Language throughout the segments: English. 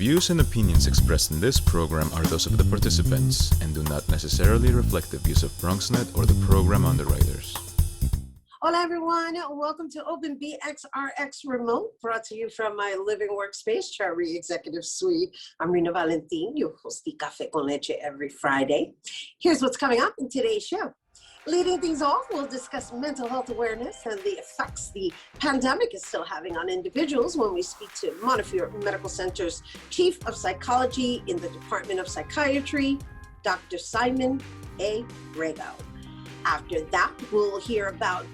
views and opinions expressed in this program are those of the participants and do not necessarily reflect the views of BronxNet or the program underwriters. Hola everyone, welcome to Open BxRx Remote, brought to you from my living workspace, Cherry Executive Suite. I'm Rhina Valentin, your host of Café con Leche every Friday. Here's what's coming up in today's show. Leading things off, we'll discuss mental health awareness and the effects the pandemic is still having on individuals when we speak to Montefiore Medical Center's Chief of Psychology in the Department of Psychiatry, Dr. Simon A. Rego. After that, we'll hear about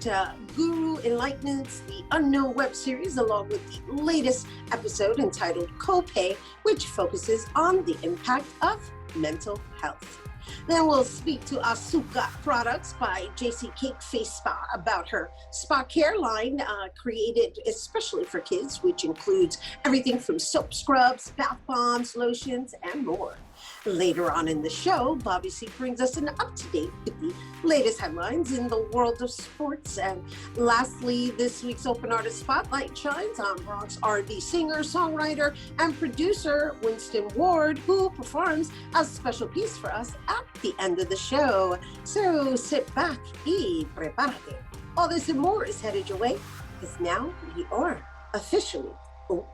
Guru Enlightment's The Unknown web series, along with the latest episode entitled Copay, which focuses on the impact of mental health. Then we'll speak to Azucar Products by JC Cake Face Spa about her spa care line created especially for kids, which includes everything from soap scrubs, bath bombs, lotions, and more. Later on in the show, Bobby C brings us an up-to-date with the latest headlines in the world of sports. And lastly, this week's Open Artist Spotlight shines on Bronx R&B singer, songwriter, and producer Winston Ward, who performs a special piece for us at the end of the show. So sit back y prepárate. All this and more is headed your way, because now we are officially open.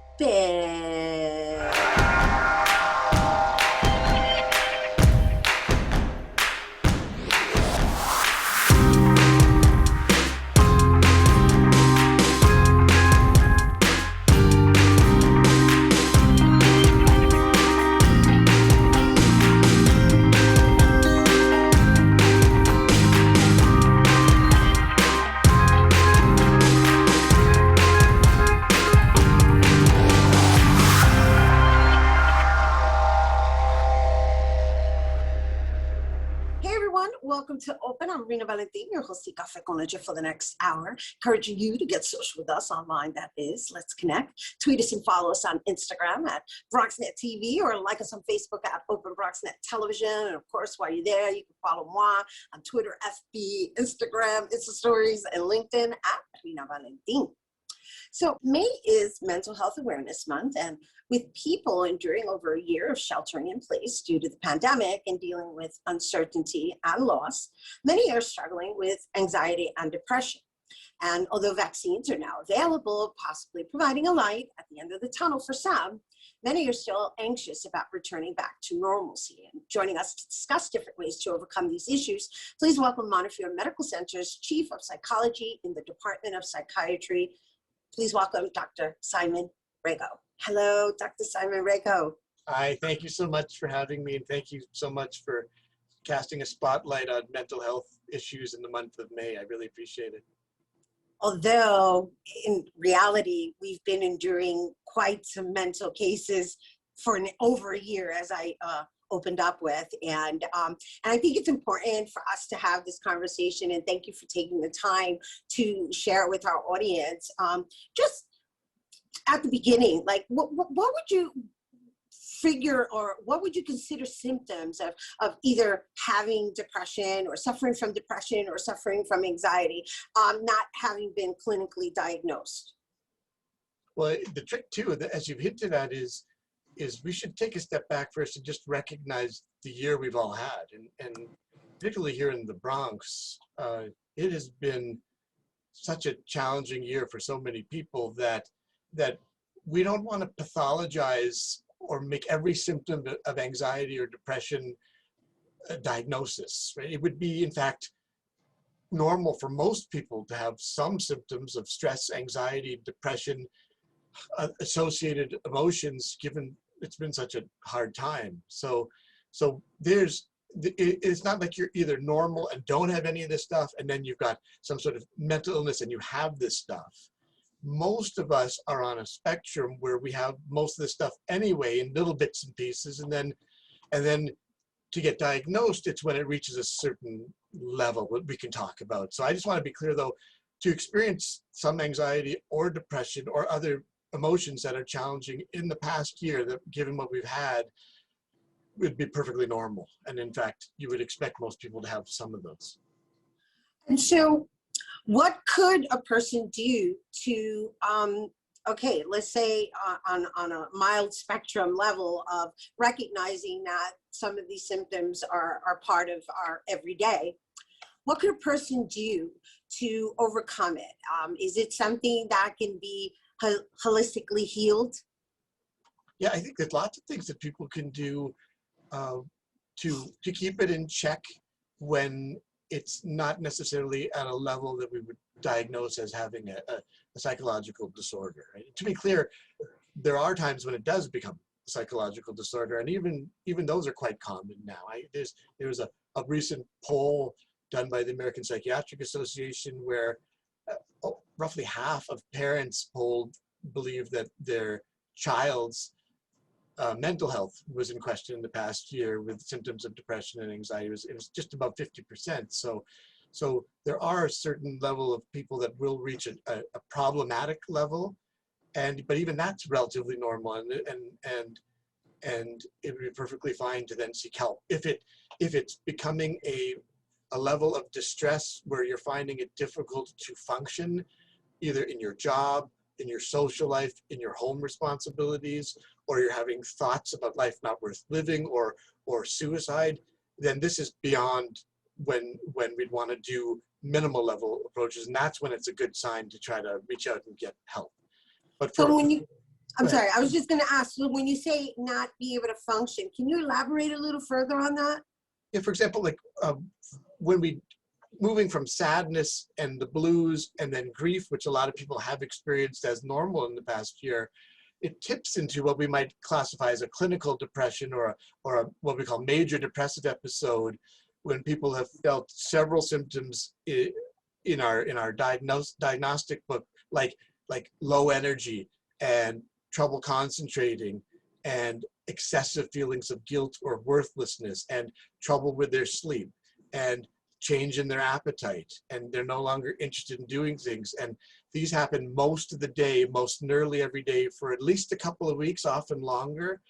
Welcome to Open. I'm Rhina Valentin, your host of Café con Leche for the next hour. Encouraging you to get social with us online, that is. Let's connect. Tweet us and follow us on Instagram at BronxNet TV, or like us on Facebook at Open BronxNet Television. And of course, while you're there, you can follow moi on Twitter, FB, Instagram, Insta Stories, and LinkedIn at Rhina Valentin. So May is Mental Health Awareness Month, and with people enduring over a year of sheltering in place due to the pandemic and dealing with uncertainty and loss, many are struggling with anxiety and depression. And although vaccines are now available, possibly providing a light at the end of the tunnel for some, many are still anxious about returning back to normalcy. And joining us to discuss different ways to overcome these issues, please welcome Montefiore Medical Center's Chief of Psychology in the Department of Psychiatry. Please welcome Dr. Simon Rego. Hello, Dr. Simon Rego. Hi, thank you so much for having me, and thank you so much for casting a spotlight on mental health issues in the month of May. I really appreciate it. Although, in reality, we've been enduring quite some mental cases for over a year, as I opened up with. And I think it's important for us to have this conversation, and thank you for taking the time to share it with our audience. Just at the beginning, like what would you figure, or what would you consider symptoms of either having depression or suffering from depression or suffering from anxiety, not having been clinically diagnosed? Well, the trick too, as you've hinted at, is we should take a step back first and just recognize the year we've all had. And particularly here in the Bronx, it has been such a challenging year for so many people that we don't want to pathologize or make every symptom of anxiety or depression a diagnosis. Right? It would be, in fact, normal for most people to have some symptoms of stress, anxiety, depression, associated emotions, given it's been such a hard time. So it's not like you're either normal and don't have any of this stuff, and then you've got some sort of mental illness and you have this stuff. Most of us are on a spectrum where we have most of this stuff anyway in little bits and pieces, and then to get diagnosed, it's when it reaches a certain level what we can talk about. So I just want to be clear, though, to experience some anxiety or depression or other emotions that are challenging in the past year, that given what we've had, would be perfectly normal. And in fact, you would expect most people to have some of those. And so what could a person do to okay, let's say on a mild spectrum level of recognizing that some of these symptoms are part of our everyday, what could a person do to overcome it? Is it something that can be holistically healed? Yeah, I think there's lots of things that people can do to keep it in check when it's not necessarily at a level that we would diagnose as having a psychological disorder. Right? To be clear, there are times when it does become a psychological disorder, and even those are quite common now. There was a recent poll done by the American Psychiatric Association where roughly half of parents polled believe that their child's mental health was in question in the past year with symptoms of depression and anxiety. It was just about 50%. So there are a certain level of people that will reach a problematic level, but even that's relatively normal, and it would be perfectly fine to then seek help if it's becoming a level of distress where you're finding it difficult to function, either in your job, in your social life, in your home responsibilities, or you're having thoughts about life not worth living or suicide, then this is beyond when we'd want to do minimal level approaches, and that's when it's a good sign to try to reach out and get help. But so I'm sorry, I was just going to ask, so when you say not be able to function, can you elaborate a little further on that? Yeah, for example, like when we moving from sadness and the blues and then grief, which a lot of people have experienced as normal in the past year, it tips into what we might classify as a clinical depression or what we call major depressive episode, when people have felt several symptoms in our diagnostic book, like low energy and trouble concentrating and excessive feelings of guilt or worthlessness and trouble with their sleep and change in their appetite, and they're no longer interested in doing things. And these happen most of the day, most nearly every day for at least a couple of weeks, often longer.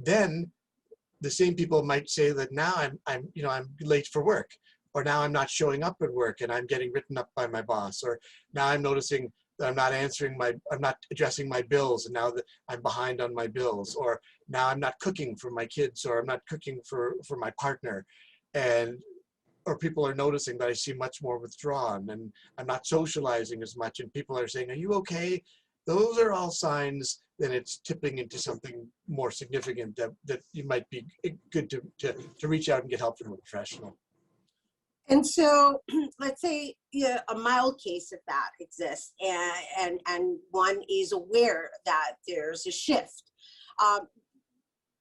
Then the same people might say that now I'm late for work, or now I'm not showing up at work and I'm getting written up by my boss, or now I'm noticing that I'm not addressing my bills, and now that I'm behind on my bills, or now I'm not cooking for my kids, or I'm not cooking for my partner, or people are noticing that I seem much more withdrawn and I'm not socializing as much, and people are saying, are you okay? Those are all signs that it's tipping into something more significant that you might be good to reach out and get help from a professional. And so let's say a mild case of that exists, and one is aware that there's a shift.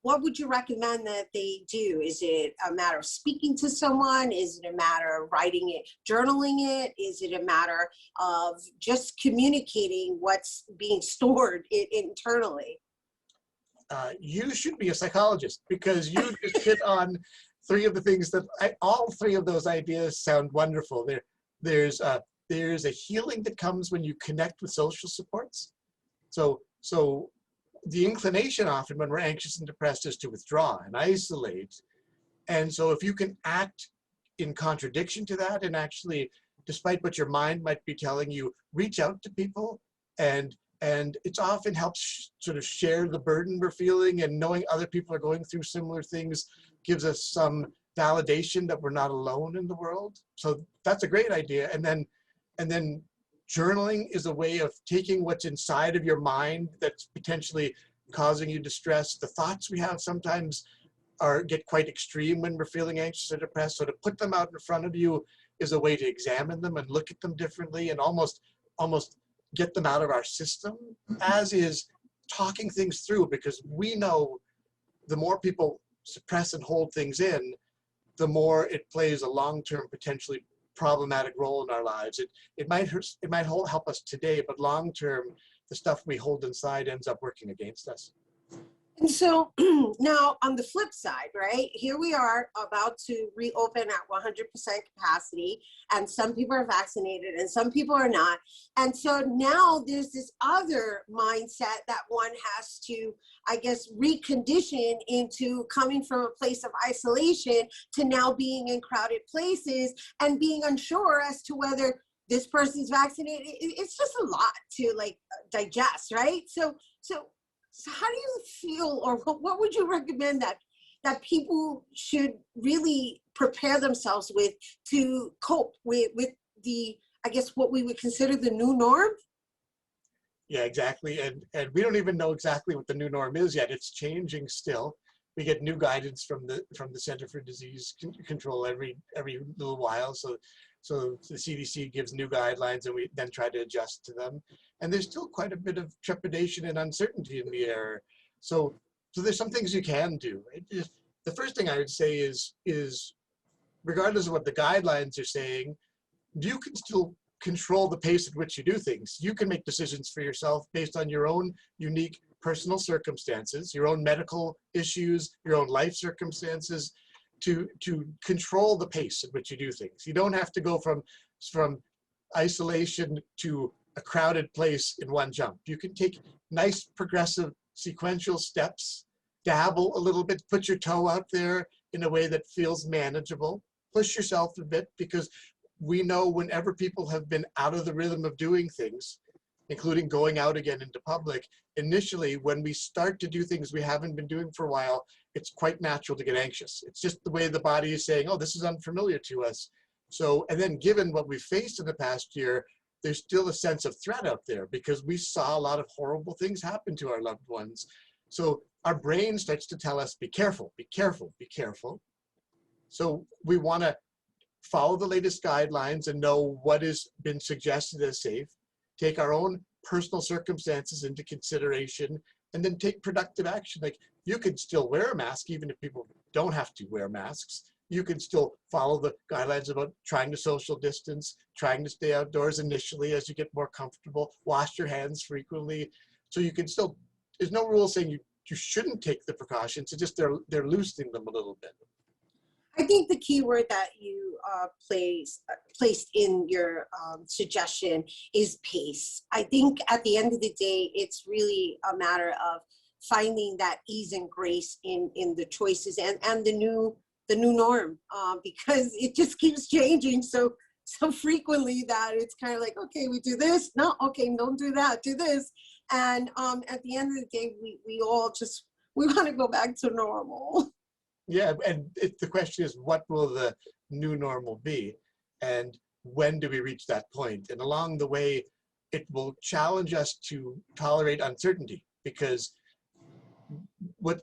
What would you recommend that they do? Is it a matter of speaking to someone? Is it a matter of writing it, journaling it? Is it a matter of just communicating what's being stored internally? You should be a psychologist, because you just hit on three of the things that all three of those ideas sound wonderful. There's a healing that comes when you connect with social supports. So the inclination often when we're anxious and depressed is to withdraw and isolate. And so if you can act in contradiction to that, and actually, despite what your mind might be telling you, reach out to people, and it often helps sort of share the burden we're feeling, and knowing other people are going through similar things gives us some validation that we're not alone in the world. So that's a great idea. And then journaling is a way of taking what's inside of your mind that's potentially causing you distress. The thoughts we have sometimes get quite extreme when we're feeling anxious or depressed. So to put them out in front of you is a way to examine them and look at them differently, and almost get them out of our system, as is talking things through, because we know the more people suppress and hold things in, the more it plays a long-term, potentially problematic role in our lives. It might help us today, but long-term, the stuff we hold inside ends up working against us. And so now on the flip side, right, here we are about to reopen at 100% capacity, and some people are vaccinated and some people are not. And so now there's this other mindset that one has to, I guess, recondition into coming from a place of isolation to now being in crowded places and being unsure as to whether this person's vaccinated. It's just a lot to like digest, right? So how do you feel, or what would you recommend that people should really prepare themselves with to cope with the, I guess, what we would consider the new norm? Yeah, exactly. And we don't even know exactly what the new norm is yet. It's changing still. We get new guidance from the Center for Disease Control every little while. So the CDC gives new guidelines, and we then try to adjust to them. And there's still quite a bit of trepidation and uncertainty in the air. So there's some things you can do. The first thing I would say is regardless of what the guidelines are saying, you can still control the pace at which you do things. You can make decisions for yourself based on your own unique personal circumstances, your own medical issues, your own life circumstances, to control the pace at which you do things. You don't have to go from isolation to a crowded place in one jump. You can take nice progressive sequential steps, dabble a little bit, put your toe out there in a way that feels manageable, push yourself a bit, because we know whenever people have been out of the rhythm of doing things, including going out again into public, initially when we start to do things we haven't been doing for a while, it's quite natural to get anxious. It's just the way the body is saying, oh, this is unfamiliar to us. So, and then given what we've faced in the past year, there's still a sense of threat out there because we saw a lot of horrible things happen to our loved ones. So our brain starts to tell us, be careful, be careful, be careful. So we want to follow the latest guidelines and know what has been suggested as safe, take our own personal circumstances into consideration, and then take productive action. Like, you can still wear a mask even if people don't have to wear masks. You can still follow the guidelines about trying to social distance, trying to stay outdoors initially as you get more comfortable, wash your hands frequently. So you can still, there's no rule saying you shouldn't take the precautions. It's just they're loosening them a little bit. I think the key word that you placed in your suggestion is pace. I think at the end of the day, it's really a matter of finding that ease and grace in the choices and the new norm, because it just keeps changing so frequently that it's kind of like, okay, we do this, no, okay, don't do that, do this, and at the end of the day, we all just, we want to go back to normal. Yeah, and the question is, what will the new normal be? And when do we reach that point? And along the way, it will challenge us to tolerate uncertainty, because what's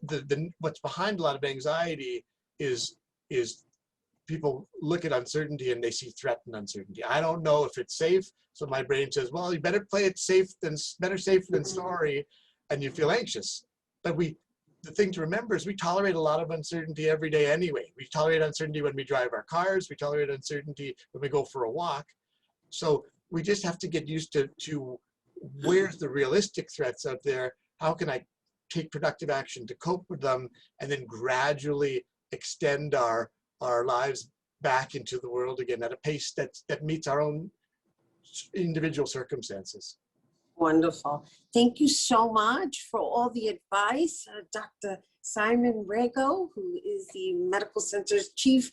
behind a lot of anxiety is people look at uncertainty and they see threat in uncertainty. I don't know if it's safe, so my brain says, well, you better play it safe than sorry, and you feel anxious. But the thing to remember is we tolerate a lot of uncertainty every day anyway. We tolerate uncertainty when we drive our cars. We tolerate uncertainty when we go for a walk. So we just have to get used to where's the realistic threats out there? How can I take productive action to cope with them, and then gradually extend our lives back into the world again at a pace that meets our own individual circumstances. Wonderful. Thank you so much for all the advice, Dr. Simon Rego, who is the Medical Center's Chief,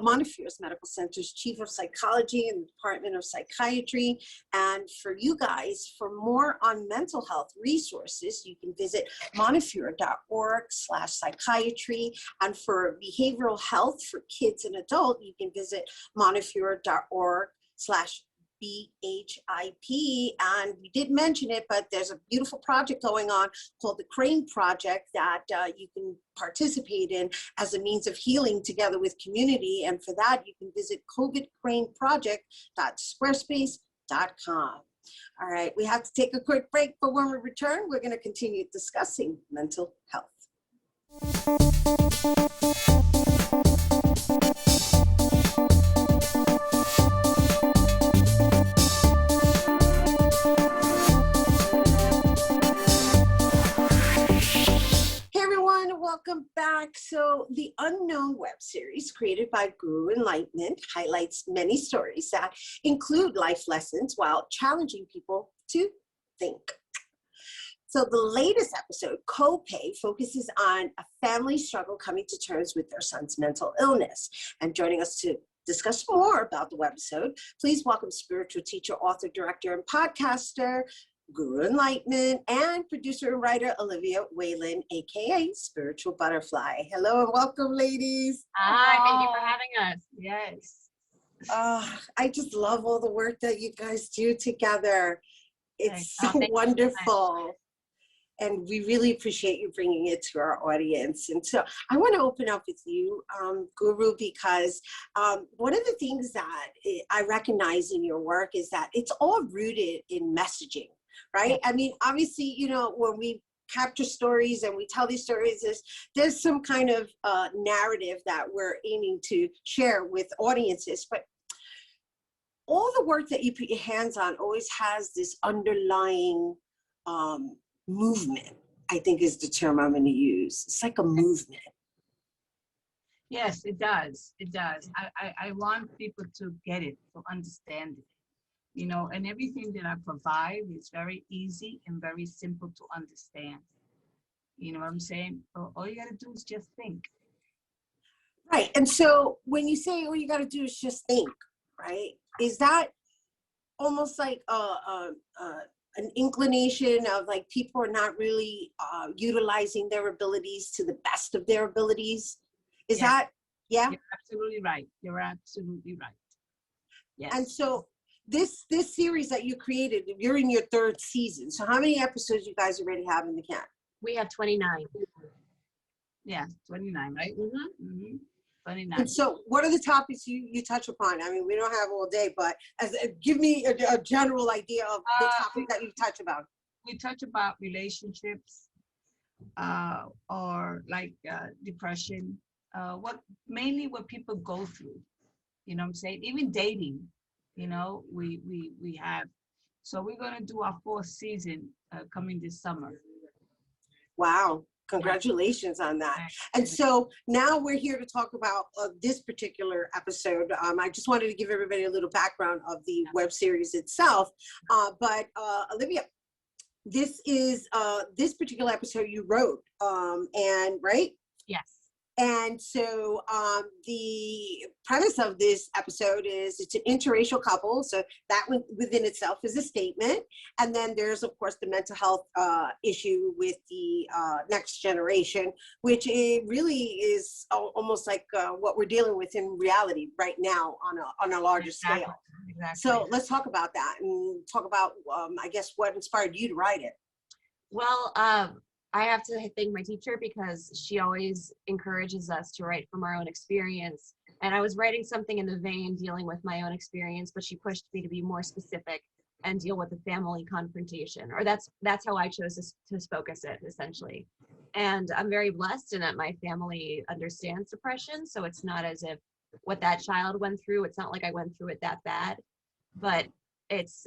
Montefiore Medical Center's Chief of Psychology in the Department of Psychiatry. And for you guys, for more on mental health resources, you can visit montefiore.org/psychiatry. And for behavioral health for kids and adults, you can visit montefiore.org/BHIP. And we did mention it, but there's a beautiful project going on called the Crane Project that you can participate in as a means of healing together with community. And for that, you can visit covidcraneproject.squarespace.com. All right, we have to take a quick break, but when we return, we're going to continue discussing mental health. Welcome back. So the Unknown web series created by Guru Enlightment highlights many stories that include life lessons while challenging people to think. So the latest episode, Copay, focuses on a family struggle coming to terms with their son's mental illness. And joining us to discuss more about the webisode, please welcome spiritual teacher, author, director, and podcaster, Guru Enlightment, and producer and writer Olivia Whalen, aka Spiritual Butterfly. Hello and welcome, ladies. Hi, thank you for having us. Yes. I just love all the work that you guys do together. It's so thank you so wonderful. And we really appreciate you bringing it to our audience. And so I want to open up with you, Guru, because one of the things that I recognize in your work is that it's all rooted in messaging, right? I mean, obviously, you know, when we capture stories and we tell these stories, there's some kind of narrative that we're aiming to share with audiences. But all the work that you put your hands on always has this underlying movement, I think is the term I'm going to use. It's like a movement. Yes, it does. It does. I want people to get it, to understand it, you know, and everything that I provide is very easy and very simple to understand. You know what I'm saying? All you got to do is just think. Right. And so when you say all you got to do is just think, right? Is that almost like an inclination of like people are not really utilizing their abilities to the best of their abilities? Is that, yeah? You're absolutely right. You're absolutely right. Yes. And so this series that you created, you're in your 3rd season. So how many episodes you guys already have in the can? We have 29. Yeah, 29, right? Mm-hmm. 29. And so what are the topics you touch upon? I mean, we don't have all day, but give me a general idea of the topic that you touch about. We touch about relationships or like depression, mainly what people go through, you know what I'm saying? Even dating, you know, we have. So we're going to do our 4th season coming this summer. Wow. Congratulations on that. And so now we're here to talk about this particular episode. I just wanted to give everybody a little background of the web series itself. But Olivia, this is this particular episode you wrote, and right? Yes. And so the premise of this episode is it's an interracial couple. So that within itself is a statement. And then there's, of course, the mental health issue with the next generation, which it really is almost like what we're dealing with in reality right now on a larger scale. Exactly. So let's talk about that and talk about, I guess, what inspired you to write it. Well, I have to thank my teacher because she always encourages us to write from our own experience. And I was writing something in the vein dealing with my own experience, but she pushed me to be more specific and deal with the family confrontation, or that's how I chose to focus it essentially. And I'm very blessed in that my family understands depression. So it's not as if what that child went through, it's not like I went through it that bad, but it's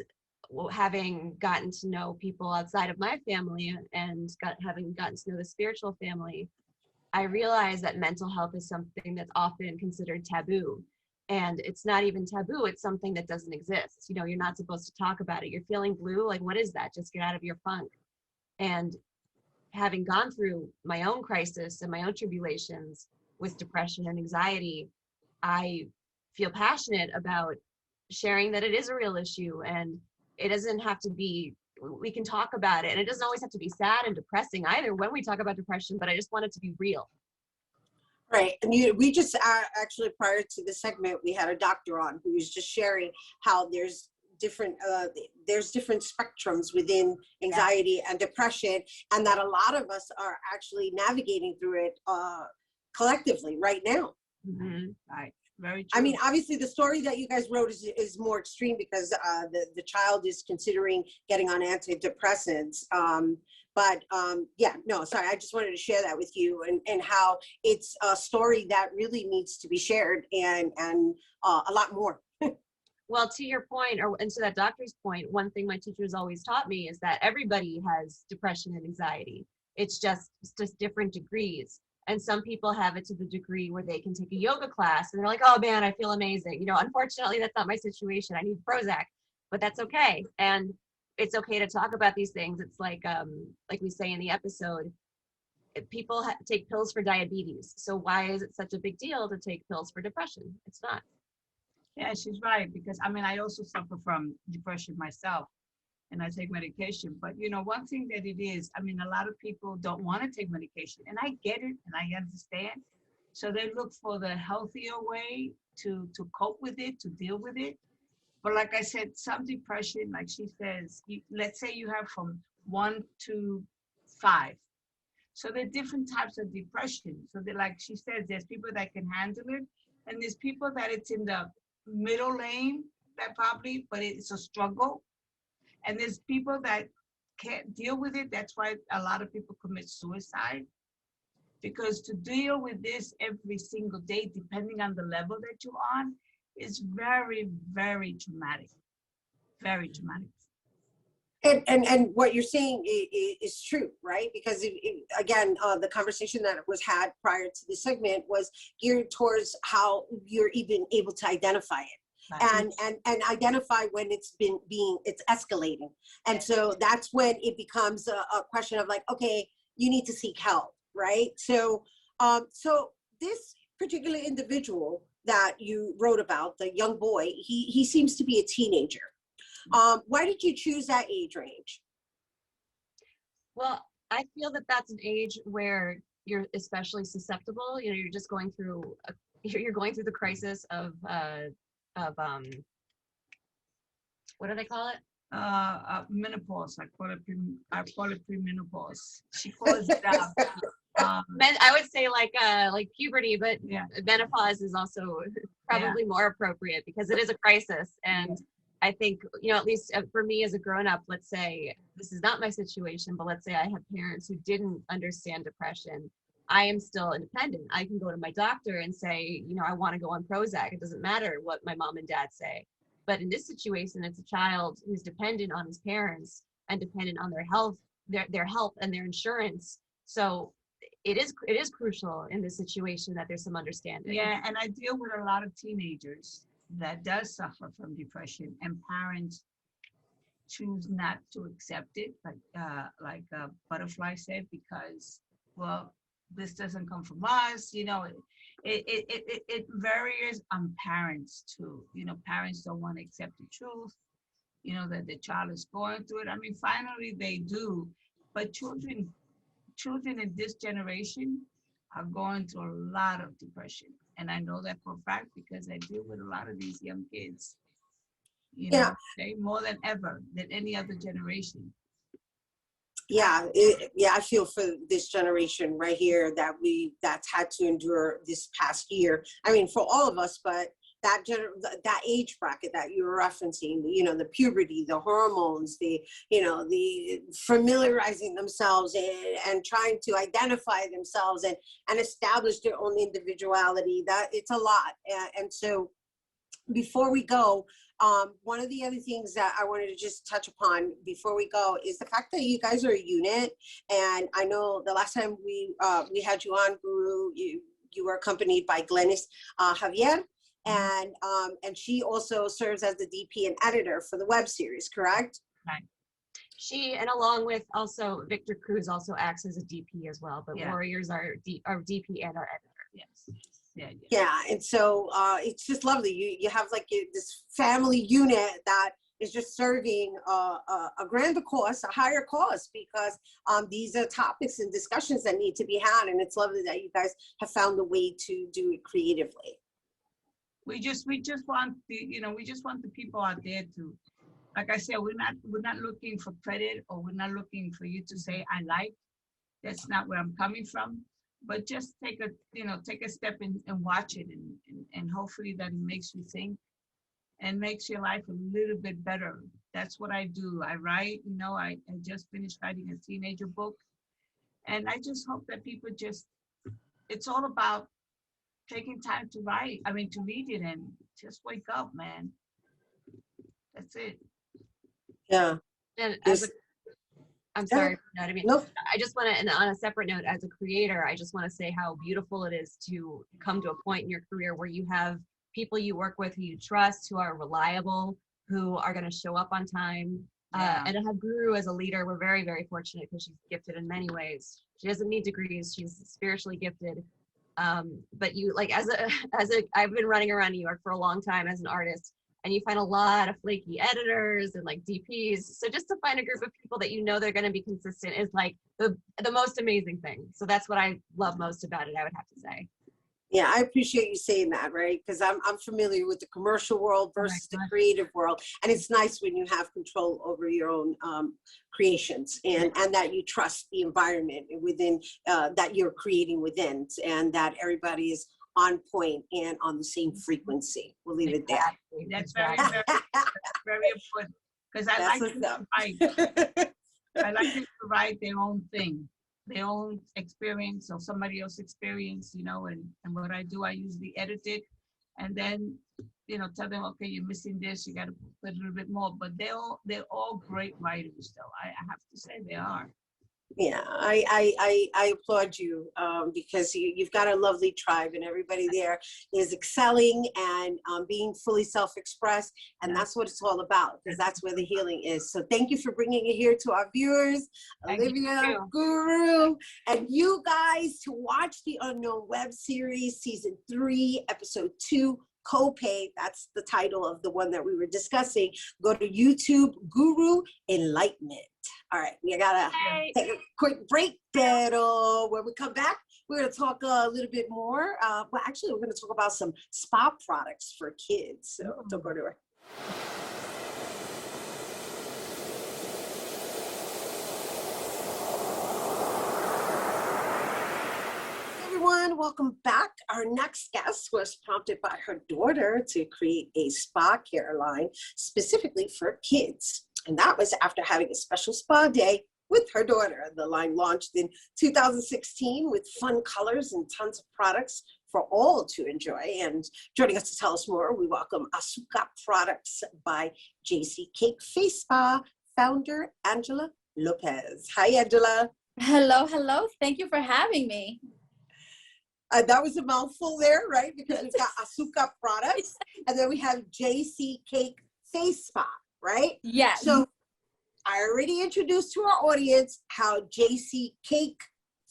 having gotten to know people outside of my family and having gotten to know the spiritual family, I realized that mental health is something that's often considered taboo. And it's not even taboo, it's something that doesn't exist. You know, you're not supposed to talk about it. You're feeling blue, like what is that? Just get out of your funk. And having gone through my own crisis and my own tribulations with depression and anxiety, I feel passionate about sharing that it is a real issue, and it doesn't have to be, we can talk about it, and it doesn't always have to be sad and depressing either when we talk about depression, but I just want it to be real. Right. And we just actually, prior to the segment, we had a doctor on who was just sharing how there's different spectrums within anxiety and depression, and that a lot of us are actually navigating through it collectively right now. Mm-hmm. Right. Very true. I mean, obviously the story that you guys wrote is more extreme because the child is considering getting on antidepressants. Yeah, no, sorry. I just wanted to share that with you and how it's a story that really needs to be shared and a lot more. Well, to your point, and to that doctor's point, one thing my teachers always taught me is that everybody has depression and anxiety. It's just different degrees. And some people have it to the degree where they can take a yoga class and they're like, oh man, I feel amazing. You know, unfortunately, that's not my situation. I need Prozac, but that's okay. And it's okay to talk about these things. It's like we say in the episode, people take pills for diabetes. So why is it such a big deal to take pills for depression? It's not. Yeah, she's right. Because I mean, I also suffer from depression myself and I take medication. But you know, one thing that it is, I mean, a lot of people don't want to take medication, and I get it and I understand. So they look for the healthier way to cope with it, to deal with it. But like I said, some depression, like she says, let's say you have from 1 to 5. So there are different types of depression. So they're like she says, there's people that can handle it, and there's people that it's in the middle lane that probably, but it's a struggle. And there's people that can't deal with it. That's why a lot of people commit suicide. Because to deal with this every single day, depending on the level that you're on, is very, very traumatic. Very traumatic. And what you're saying is true, right? Because again, the conversation that was had prior to this segment was geared towards how you're even able to identify it. Right. And identify when it's it's escalating. And so that's when it becomes a question of like, okay, you need to seek help, right? So so this particular individual that you wrote about, the young boy, he seems to be a teenager. Why did you choose that age range? Well, I feel that that's an age where you're especially susceptible. You know, you're just going through you're going through the crisis of what do they call it? Menopause. I call it premenopause. She calls it I would say like puberty, but yeah. menopause is also probably more appropriate because it is a crisis. And I think, you know, at least for me as a grown-up, let's say this is not my situation, but let's say I have parents who didn't understand depression. I am still independent. I can go to my doctor and say, you know, I want to go on Prozac. It doesn't matter what my mom and dad say. But in this situation, it's a child who's dependent on his parents and dependent on their health, their help and their insurance. So it is crucial in this situation that there's some understanding. Yeah, and I deal with a lot of teenagers that does suffer from depression, and parents choose not to accept it, like Butterfly said, because, well, this doesn't come from us. You know, it varies on parents too. You know, parents don't want to accept the truth, you know, that the child is going through it. I mean, finally they do, but children in this generation are going through a lot of depression. And I know that for a fact because I deal with a lot of these young kids, you know, they more than ever than any other generation. Yeah, I feel for this generation right here that's had to endure this past year. I mean, for all of us, but that age bracket that you were referencing, you know, the puberty, the hormones, the familiarizing themselves and trying to identify themselves and establish their own individuality, that it's a lot. And so before we go, one of the other things that I wanted to just touch upon before we go is the fact that you guys are a unit. And I know the last time we had you on, Guru, you were accompanied by Glenys Javier. And she also serves as the DP and editor for the web series, correct? Right. She, and along with also Victor Cruz, also acts as a DP as well, but Warriors are DP and our editor. Yes. Yeah, and so it's just lovely. You have like this family unit that is just serving a grander cause, a higher cause, because these are topics and discussions that need to be had, and it's lovely that you guys have found a way to do it creatively. We just want the people out there to, like I said, we're not looking for credit, or we're not looking for you to say I like. That's not where I'm coming from. But just take a step and watch it, and hopefully that makes you think and makes your life a little bit better. That's what I do. I write, you know, I just finished writing a teenager book, and I just hope that people it's all about taking time to write. I mean, to read it and just wake up, man. That's it. Yeah. And I'm sorry, I mean, nope. I just want to, and on a separate note, as a creator, I just want to say how beautiful it is to come to a point in your career where you have people you work with who you trust, who are reliable, who are going to show up on time. And to have Guru as a leader, we're very, very fortunate because she's gifted in many ways. She doesn't need degrees. She's spiritually gifted. But you like I've been running around New York for a long time as an artist, and you find a lot of flaky editors and like DPs. So just to find a group of people that you know they're going to be consistent is like the most amazing thing. So that's what I love most about it, I would have to say. Yeah, I appreciate you saying that, right? Because I'm familiar with the commercial world versus the creative world. And it's nice when you have control over your own creations and that you trust the environment within that you're creating within, and that everybody is on point and on the same frequency. We'll leave it there. That's very, very important. Because I like to provide their own thing, their own experience or somebody else's experience, you know, and what I do, I usually edit it and then, you know, tell them, okay, you're missing this, you got to put a little bit more, but they're all great writers though. I have to say they are. Yeah, I applaud you because you've got a lovely tribe, and everybody there is excelling and being fully self-expressed, and that's what it's all about, because that's where the healing is. So thank you for bringing it here to our viewers, Olivia, Guru, and you guys to watch the Unknown web series, season 3, episode 2. Copay, that's the title of the one that we were discussing. Go to YouTube, Guru Enlightment. All right, we gotta take a quick break, pero when we come back, we're gonna talk a little bit more. Well, actually, we're gonna talk about some spa products for kids. So don't go to her. Welcome back. Our next guest was prompted by her daughter to create a spa care line specifically for kids. And that was after having a special spa day with her daughter. The line launched in 2016 with fun colors and tons of products for all to enjoy. And joining us to tell us more, we welcome Azucar Products by JC Cake Face Spa founder Angela Lopez. Hi, Angela. Hello, hello. Thank you for having me. That was a mouthful there, right? Because we've got Azucar Products, and then we have JC Cake Face Spa, right? Yes. So I already introduced to our audience how JC Cake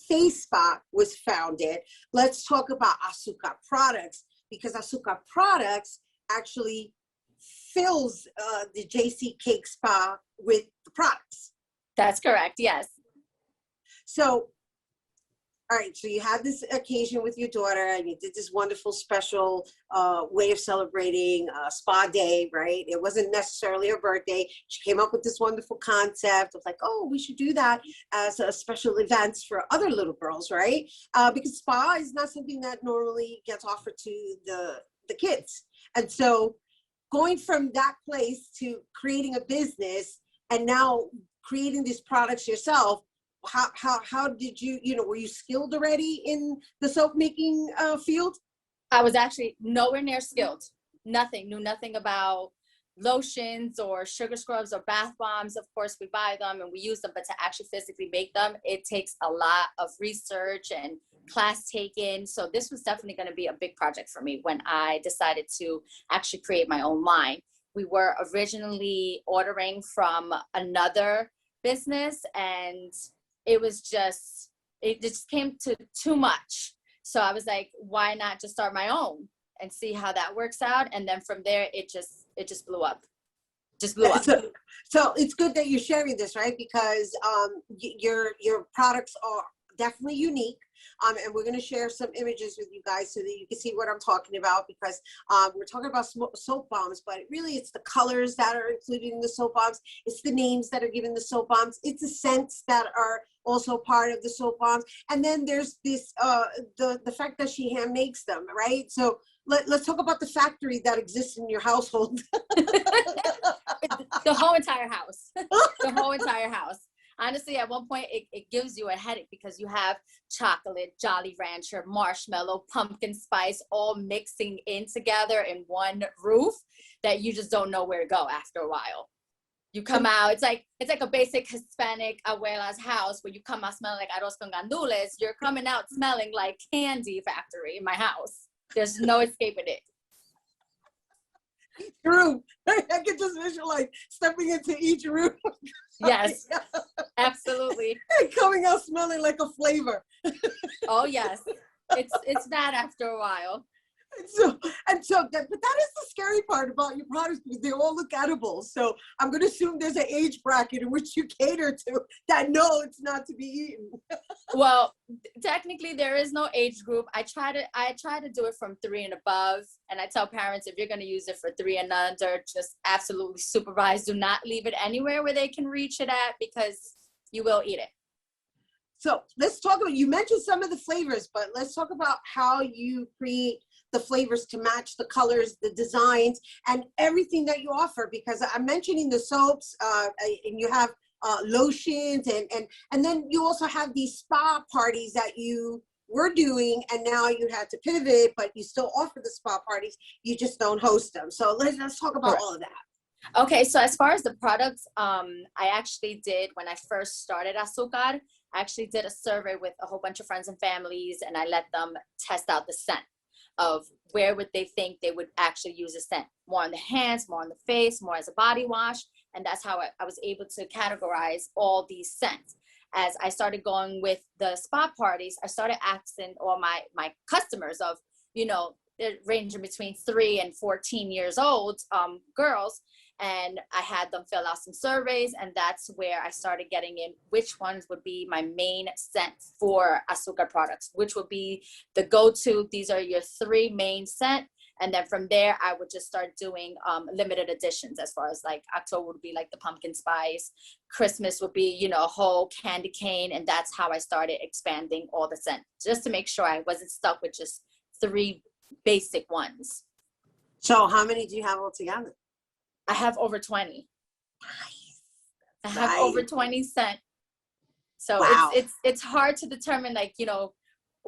Face Spa was founded. Let's talk about Azucar Products, because Azucar Products actually fills the JC Cake Spa with the products. That's correct, yes. So, all right, so you had this occasion with your daughter and you did this wonderful special way of celebrating spa day, right? It wasn't necessarily her birthday. She came up with this wonderful concept of like, oh, we should do that as a special events for other little girls, right? Because spa is not something that normally gets offered to the kids. And so going from that place to creating a business and now creating these products yourself, how did you were you skilled already in the soap making field? I was actually nowhere near skilled. Knew nothing about lotions or sugar scrubs or bath bombs. Of course, we buy them and we use them, but to actually physically make them, it takes a lot of research and class taken. So this was definitely going to be a big project for me when I decided to actually create my own line. We were originally ordering from another business, and it just came to too much. So I was like, why not just start my own and see how that works out? And then from there, it just blew up. So it's good that you're sharing this, right? Because your products are definitely unique. And we're going to share some images with you guys so that you can see what I'm talking about, because we're talking about soap bombs, but really it's the colors that are included in the soap bombs. It's the names that are given the soap bombs. It's the scents that are also part of the soap bombs. And then there's this, the fact that she hand makes them, right? So let's talk about the factory that exists in your household. The whole entire house. The whole entire house. Honestly, at one point, it gives you a headache because you have chocolate, Jolly Rancher, marshmallow, pumpkin spice, all mixing in together in one roof that you just don't know where to go after a while. You come out, it's like a basic Hispanic abuela's house where you come out smelling like arroz con gandules. You're coming out smelling like candy factory in my house. There's no escaping it. Room. I can just visualize stepping into each room. Yes, absolutely. And coming out smelling like a flavor. Oh, yes. It's bad after a while. But that is the scary part about your products, because they all look edible. So I'm going to assume there's an age bracket in which you cater to that no, it's not to be eaten. Well, technically there is no age group. I try to do it from 3 and above, and I tell parents, if you're going to use it for 3 and under, just absolutely supervise. Do not leave it anywhere where they can reach it at, because you will eat it. So let's talk about, you mentioned some of the flavors, but let's talk about how you create the flavors to match the colors, the designs, and everything that you offer, because I'm mentioning the soaps, and you have lotions, and then you also have these spa parties that you were doing, and now you had to pivot, but you still offer the spa parties, you just don't host them. So let's talk about all of that. Okay, so as far as the products, I actually did, when I first started Azucar, I actually did a survey with a whole bunch of friends and families, and I let them test out the scent of where would they think they would actually use a scent. More on the hands, more on the face, more as a body wash. And that's how I was able to categorize all these scents. As I started going with the spa parties, I started asking all my customers of, they're ranging between 3 and 14 years old, girls, and I had them fill out some surveys, and that's where I started getting in which ones would be my main scent for Azucar products, which would be the go-to. These are your 3 main scent, and then from there, I would just start doing limited editions. As far as like October would be like the pumpkin spice, Christmas would be, whole candy cane, and that's how I started expanding all the scent, just to make sure I wasn't stuck with just 3 basic ones. So how many do you have altogether? I have over 20. Nice. I have over 20 scent. So wow. it's hard to determine, like,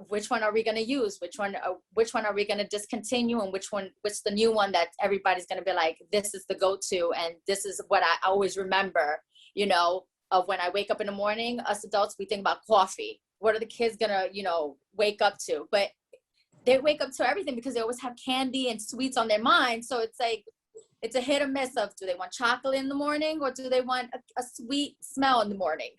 which one are we going to use? Which one are we going to discontinue? And which the new one that everybody's going to be like, this is the go-to. And this is what I always remember, of when I wake up in the morning, us adults, we think about coffee. What are the kids going to, wake up to? But they wake up to everything because they always have candy and sweets on their mind. So it's like, it's a hit or miss of, do they want chocolate in the morning, or do they want a sweet smell in the morning?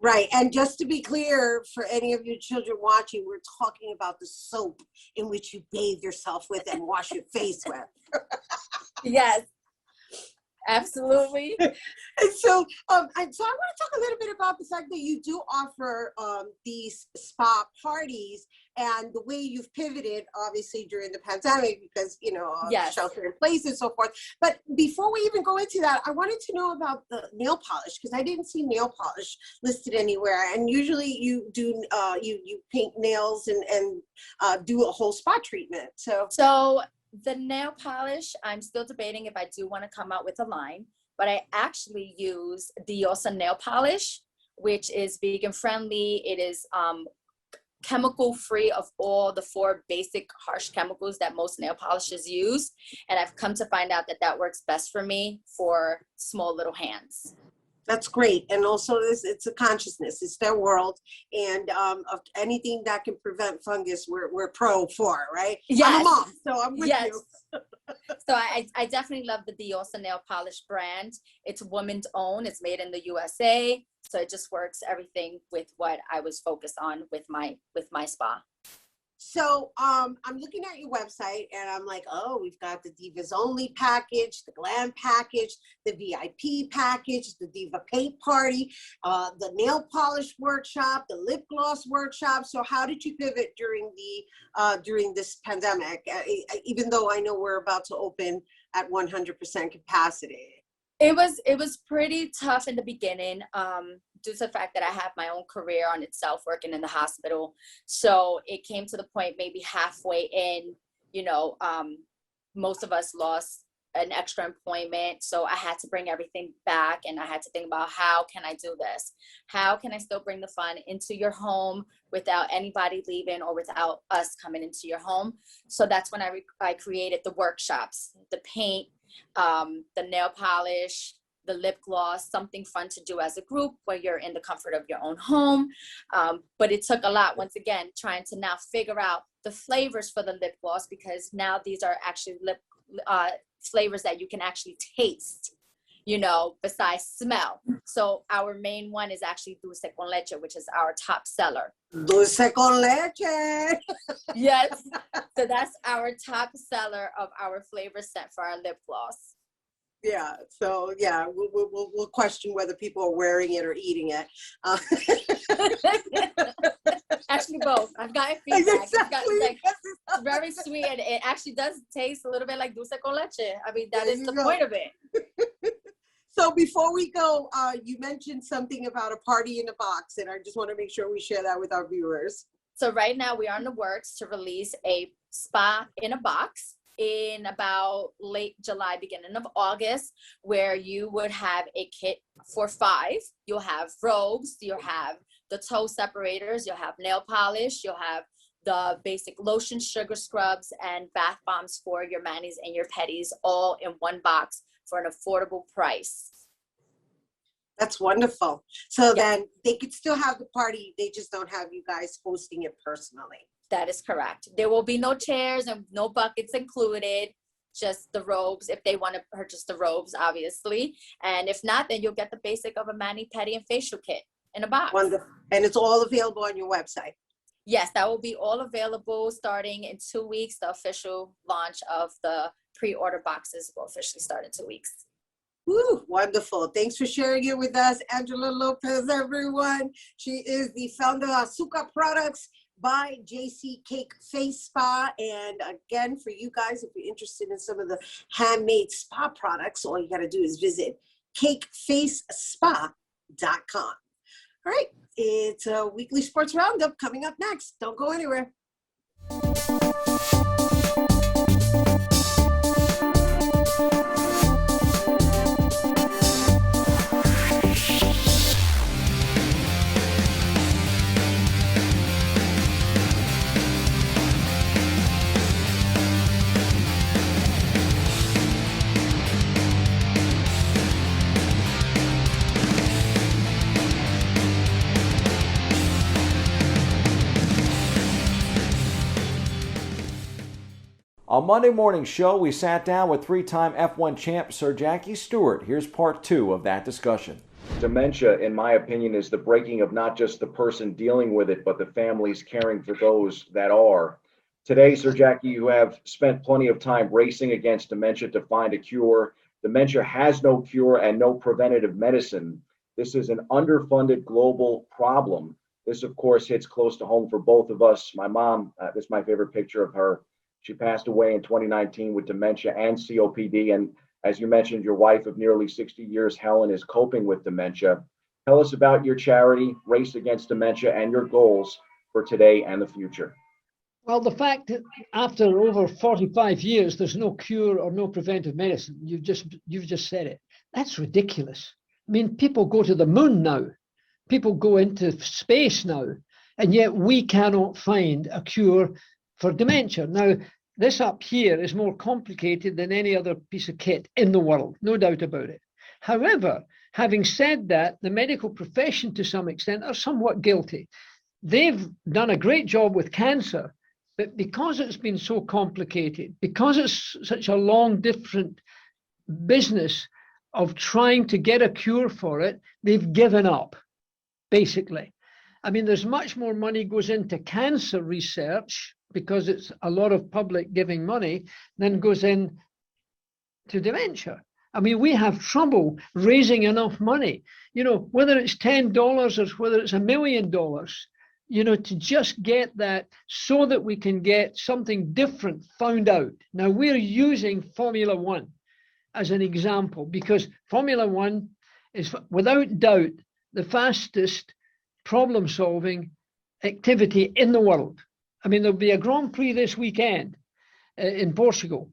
Right. And just to be clear, for any of you children watching, we're talking about the soap in which you bathe yourself with and wash your face with. Yes, absolutely. And so I want to talk a little bit about the fact that you do offer these spa parties, and the way you've pivoted, obviously, during the pandemic, because, yes, shelter in place and so forth. But before we even go into that, I wanted to know about the nail polish, because I didn't see nail polish listed anywhere. And usually you do, you paint nails and do a whole spa treatment. So the nail polish, I'm still debating if I do want to come out with a line, but I actually use Diosa nail polish, which is vegan friendly. It is chemical free of all the 4 basic harsh chemicals that most nail polishes use. And I've come to find out that that works best for me for small little hands. That's great. And also it's a consciousness, it's their world. And of anything that can prevent fungus, we're pro for, right? Yes. I'm a mom, so I'm with you. So I definitely love the Diosa nail polish brand. It's woman's own. It's made in the USA. So it just works everything with what I was focused on with my spa. So I'm looking at your website, and I'm like, oh, we've got the Divas Only package, the Glam package, the VIP package, the Diva Paint Party, the nail polish workshop, the lip gloss workshop. So how did you pivot during this pandemic, even though I know we're about to open at 100% capacity? It was pretty tough in the beginning, due to the fact that I have my own career on itself, working in the hospital. So it came to the point maybe halfway in, most of us lost an extra employment. So I had to bring everything back, and I had to think about, how can I do this? How can I still bring the fun into your home without anybody leaving or without us coming into your home? So that's when I created the workshops, the paint, the nail polish, the lip gloss, something fun to do as a group where you're in the comfort of your own home. But it took a lot, once again, trying to now figure out the flavors for the lip gloss, because now these are actually lip flavors that you can actually taste. besides smell. So our main one is actually dulce con leche, which is our top seller. Dulce con leche. Yes. So that's our top seller of our flavor scent for our lip gloss. Yeah. So yeah, we'll question whether people are wearing it or eating it. Actually, both. I've gotten feedback. Exactly. It's very sweet, and it actually does taste a little bit like dulce con leche. I mean, that is the point of it. So before we go, you mentioned something about a party in a box, and I just want to make sure we share that with our viewers. So right now we are in the works to release a spa in a box in about late July, beginning of August, where you would have a kit for 5. You'll have robes, you'll have the toe separators, you'll have nail polish, you'll have the basic lotion, sugar scrubs, and bath bombs for your manis and your petties, all in one box for an affordable price. That's wonderful. So then they could still have the party, they just don't have you guys hosting it personally. That is correct. There will be no chairs and no buckets included, just the robes if they want to purchase the robes, obviously. And if not, then you'll get the basic of a mani, pedi, and facial kit in a box. Wonderful. And it's all available on your website. Yes, that will be all available starting in 2 weeks. The official launch of the pre-order boxes will officially start in 2 weeks. Woo, wonderful. Thanks for sharing it with us, Angela Lopez, everyone. She is the founder of Azucar Products by JC Cake Face Spa. And again, for you guys, if you're interested in some of the handmade spa products, all you got to do is visit cakefacespa.com. All right, it's a weekly sports roundup coming up next. Don't go anywhere. On Monday morning's show, we sat down with 3-time F1 champ Sir Jackie Stewart. Here's part 2 of that discussion. Dementia, in my opinion, is the breaking of not just the person dealing with it, but the families caring for those that are. Today, Sir Jackie, you have spent plenty of time racing against dementia to find a cure. Dementia has no cure and no preventative medicine. This is an underfunded global problem. This, of course, hits close to home for both of us. My mom, this is my favorite picture of her. She passed away in 2019 with dementia and COPD. And as you mentioned, your wife of nearly 60 years, Helen, is coping with dementia. Tell us about your charity, Race Against Dementia, and your goals for today and the future. Well, the fact that after over 45 years, there's no cure or no preventive medicine, you've just said it. That's ridiculous. I mean, people go to the moon now. People go into space now. And yet we cannot find a cure for dementia. Now, this up here is more complicated than any other piece of kit in the world, no doubt about it. However, having said that, the medical profession to some extent are somewhat guilty. They've done a great job with cancer, but because it's been so complicated, because it's such a long, different business of trying to get a cure for it, they've given up, basically. I mean, there's much more money goes into cancer research because it's a lot of public giving money than goes in to dementia. I mean, we have trouble raising enough money, whether it's $10 or whether it's $1 million, to just get that so that we can get something different found out. Now, we're using Formula One as an example because Formula One is without doubt the fastest problem-solving activity in the world. I mean, there'll be a Grand Prix this weekend in Portugal.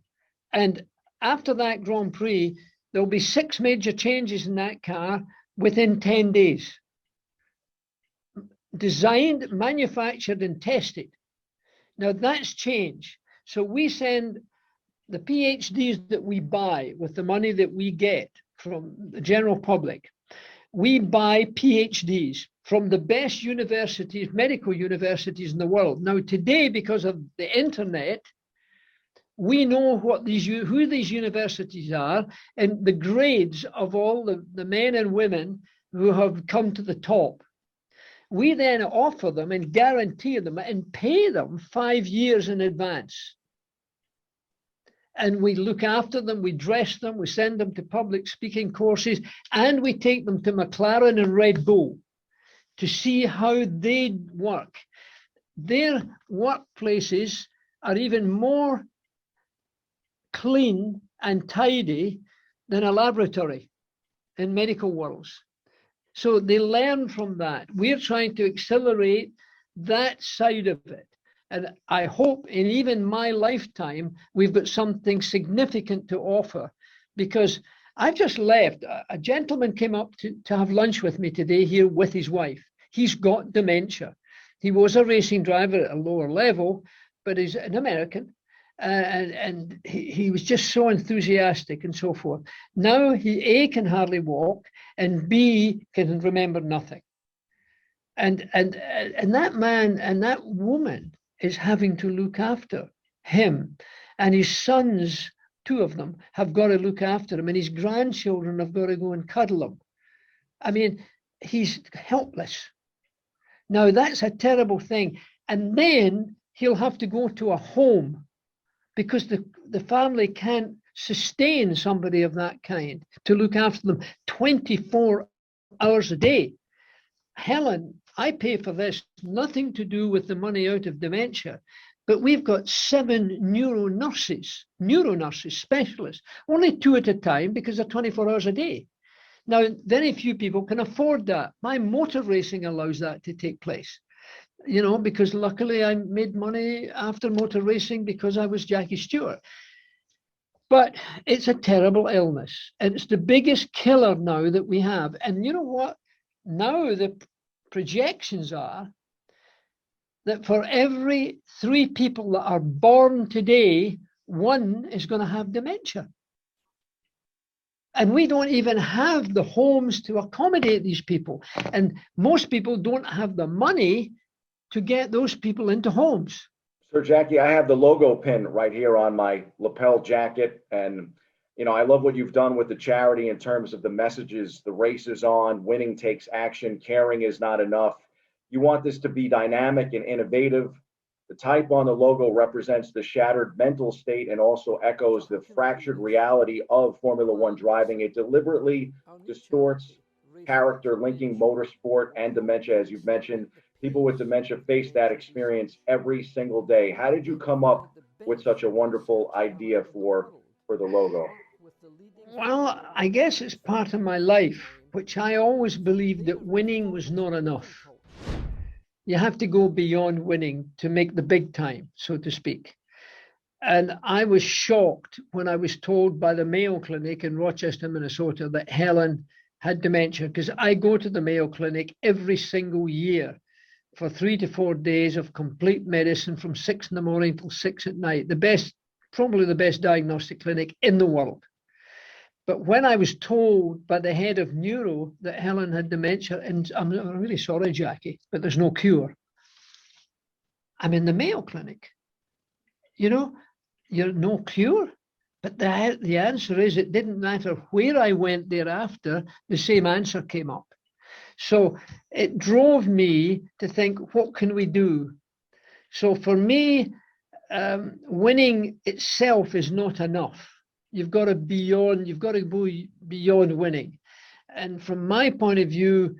And after that Grand Prix, there'll be 6 major changes in that car within 10 days. Designed, manufactured, and tested. Now that's change. So we send the PhDs that we buy with the money that we get from the general public. We buy PhDs from the best universities, medical universities in the world. Now today, because of the internet, We know what who these universities are and the grades of all the men and women who have come to the top. We then offer them and guarantee them and pay them 5 years in advance. And we look after them, we dress them, we send them to public speaking courses, and we take them to McLaren and Red Bull to see how they work. Their workplaces are even more clean and tidy than a laboratory in medical worlds. So they learn from that. We're trying to accelerate that side of it. And I hope in even my lifetime, we've got something significant to offer, because I've just left. A gentleman came up to have lunch with me today here with his wife. He's got dementia. He was a racing driver at a lower level, but he's an American. And he was just so enthusiastic and so forth. Now he A, can hardly walk, and B, can remember nothing. And that man and that woman is having to look after him, and his sons, 2 of them, have got to look after him, and his grandchildren have got to go and cuddle him. I mean, he's helpless. Now that's a terrible thing. And then he'll have to go to a home because the family can't sustain somebody of that kind to look after them 24 hours a day. Helen, I pay for this, nothing to do with the money out of dementia, but we've got 7 neuro nurses, specialists, only 2 at a time because they're 24 hours a day. Now, very few people can afford that. My motor racing allows that to take place, because luckily I made money after motor racing because I was Jackie Stewart. But it's a terrible illness, and it's the biggest killer now that we have. And you know what? Now the projections are that for every 3 people that are born today, 1 is going to have dementia. And we don't even have the homes to accommodate these people. And most people don't have the money to get those people into homes. Sir Jackie, I have the logo pin right here on my lapel jacket. And, I love what you've done with the charity in terms of the messages. The race is on, winning takes action, caring is not enough. You want this to be dynamic and innovative. The type on the logo represents the shattered mental state and also echoes the fractured reality of Formula One driving. It deliberately distorts character linking motorsport and dementia, as you've mentioned. People with dementia face that experience every single day. How did you come up with such a wonderful idea for the logo? Well, I guess it's part of my life, which I always believed that winning was not enough. You have to go beyond winning to make the big time, so to speak. And I was shocked when I was told by the Mayo Clinic in Rochester, Minnesota, that Helen had dementia, because I go to the Mayo Clinic every single year for 3 to 4 days of complete medicine from 6 in the morning till 6 at night. Probably the best diagnostic clinic in the world. But when I was told by the head of neuro that Helen had dementia, and I'm really sorry, Jackie, but there's no cure. I'm in the Mayo Clinic. You're no cure. But the answer is it didn't matter where I went thereafter, the same answer came up. So it drove me to think, what can we do? So for me, winning itself is not enough. You've got to go beyond winning. And from my point of view,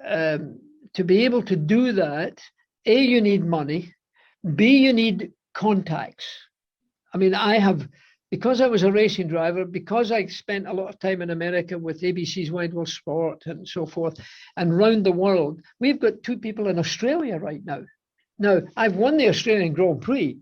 to be able to do that, A, you need money, B, you need contacts. I mean, because I was a racing driver, because I spent a lot of time in America with ABC's Wide World Sport and so forth, and round the world, we've got 2 people in Australia right now. Now, I've won the Australian Grand Prix.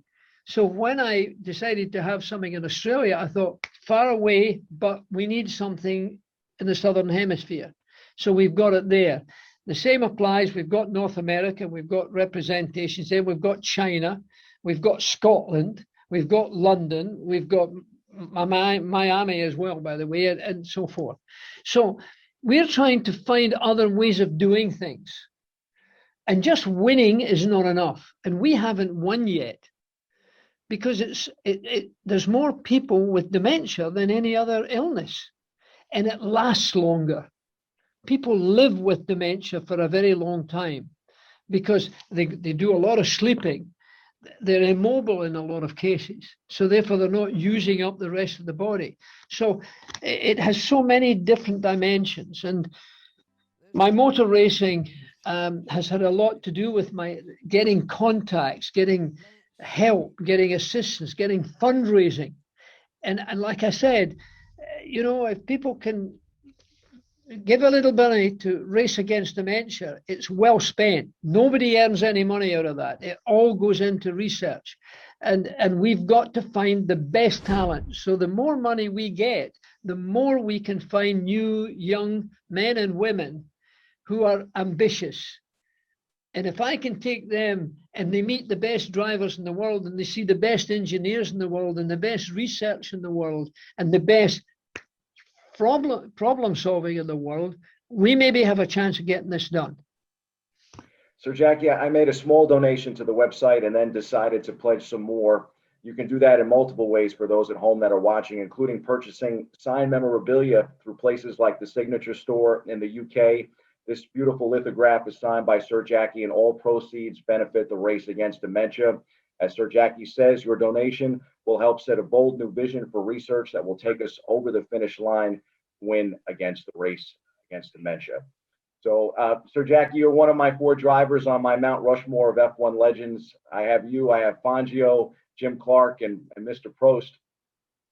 So when I decided to have something in Australia, I thought, far away, but we need something in the Southern Hemisphere. So we've got it there. The same applies. We've got North America. We've got representations there. We've got China. We've got Scotland. We've got London. We've got Miami as well, by the way, and so forth. So we're trying to find other ways of doing things. And just winning is not enough. And we haven't won yet. because there's more people with dementia than any other illness, and it lasts longer. People live with dementia for a very long time because they do a lot of sleeping. They're immobile in a lot of cases, so therefore they're not using up the rest of the body. So it has so many different dimensions, and my motor racing has had a lot to do with my getting contacts, getting help, getting assistance, getting fundraising. And like I said, if people can give a little money to race against dementia, it's well spent. Nobody earns any money out of that. It all goes into research. And we've got to find the best talent. So the more money we get, the more we can find new young men and women who are ambitious. And if I can take them and they meet the best drivers in the world, and they see the best engineers in the world, and the best research in the world, and the best problem solving in the world, we maybe have a chance of getting this done. So Jackie, I made a small donation to the website and then decided to pledge some more. You can do that in multiple ways for those at home that are watching, including purchasing signed memorabilia through places like the Signature Store in the UK. This beautiful lithograph is signed by Sir Jackie, and all proceeds benefit the race against dementia. As Sir Jackie says, your donation will help set a bold new vision for research that will take us over the finish line, win against the race against dementia. So, Sir Jackie, you're one of my 4 drivers on my Mount Rushmore of F1 legends. I have you, I have Fangio, Jim Clark, and Mr. Prost.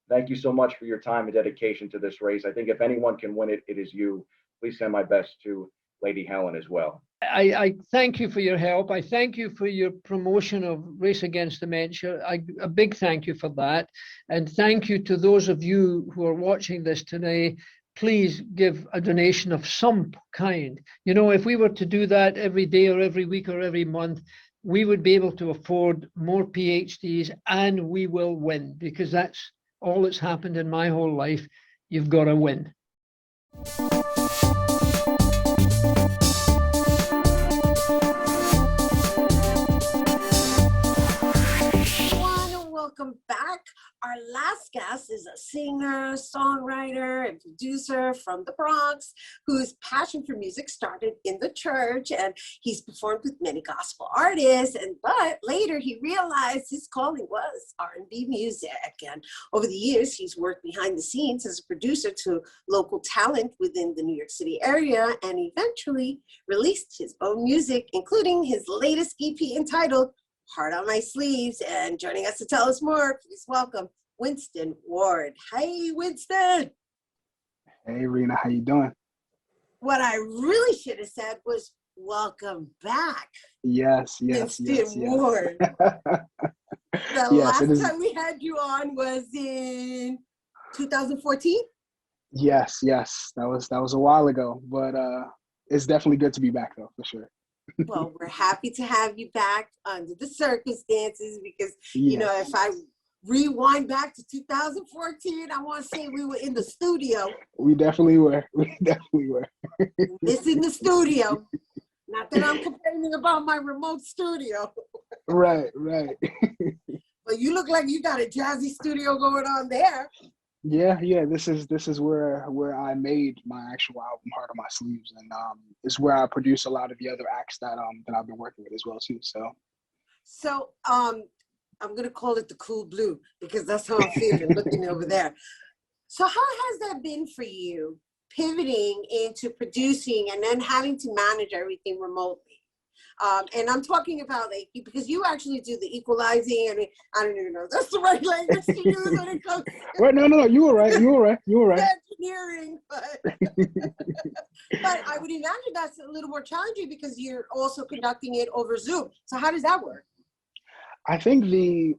Thank you so much for your time and dedication to this race. I think if anyone can win it, it is you. Please send my best to Lady Helen as well. I thank you for your help. I thank you for your promotion of Race Against Dementia. A big thank you for that. And thank you to those of you who are watching this today. Please give a donation of some kind. If we were to do that every day or every week or every month, we would be able to afford more PhDs, and we will win, because that's all that's happened in my whole life. You've got to win. Welcome back. Our last guest is a singer, songwriter, and producer from the Bronx, whose passion for music started in the church, and he's performed with many gospel artists. But later he realized his calling was R&B music. And over the years, he's worked behind the scenes as a producer to local talent within the New York City area, and eventually released his own music, including his latest EP entitled Heart on My Sleeves. And joining us to tell us more, please welcome Winston Ward. Hey, Winston. Hey, Rhina, how you doing? What I really should have said was welcome back. Yes. Winston Ward. The last time we had you on was in 2014? Yes. That was a while ago, but it's definitely good to be back though, for sure. Well, we're happy to have you back under the circumstances, because, if I rewind back to 2014, I want to say we were in the studio. We definitely were. It's in the studio. Not that I'm complaining about my remote studio. Right. But you look like you got a jazzy studio going on there. Yeah. This is where I made my actual album, Heart on My Sleeves, and it's where I produce a lot of the other acts that I've been working with as well too. So I'm gonna call it the cool blue, because that's how I'm feeling looking over there. So how has that been for you, pivoting into producing and then having to manage everything remotely? And I'm talking about, like, because you actually do the equalizing. I mean, I don't even know if that's the right language to use when it comes to Right, no, you were right. engineering, but but I would imagine that's a little more challenging because you're also conducting it over Zoom. So how does that work? I think the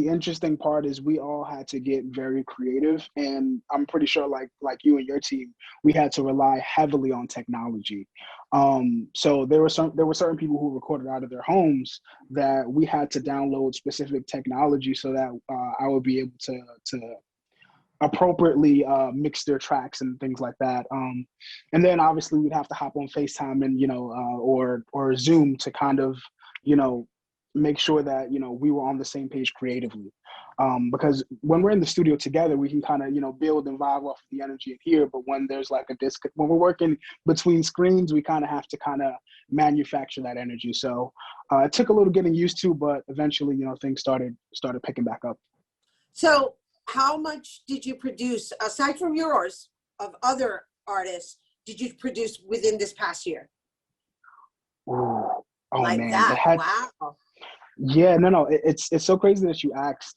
interesting part is we all had to get very creative, and I'm pretty sure like you and your team, we had to rely heavily on technology. So there were certain people who recorded out of their homes that we had to download specific technology so that I would be able to appropriately mix their tracks and things like that. And then obviously we'd have to hop on FaceTime and or Zoom to kind of make sure that, you know, we were on the same page creatively. Because when we're in the studio together, we can kind of, you know, build and vibe off of the energy in here. But when there's like a when we're working between screens, we kind of have to kind of manufacture that energy. So it took a little getting used to, but eventually, you know, things started picking back up. So how much did you produce, aside from yours, of other artists, did you produce within this past year? Ooh. Oh Like man, that, wow. Yeah, no, it's so crazy that you asked.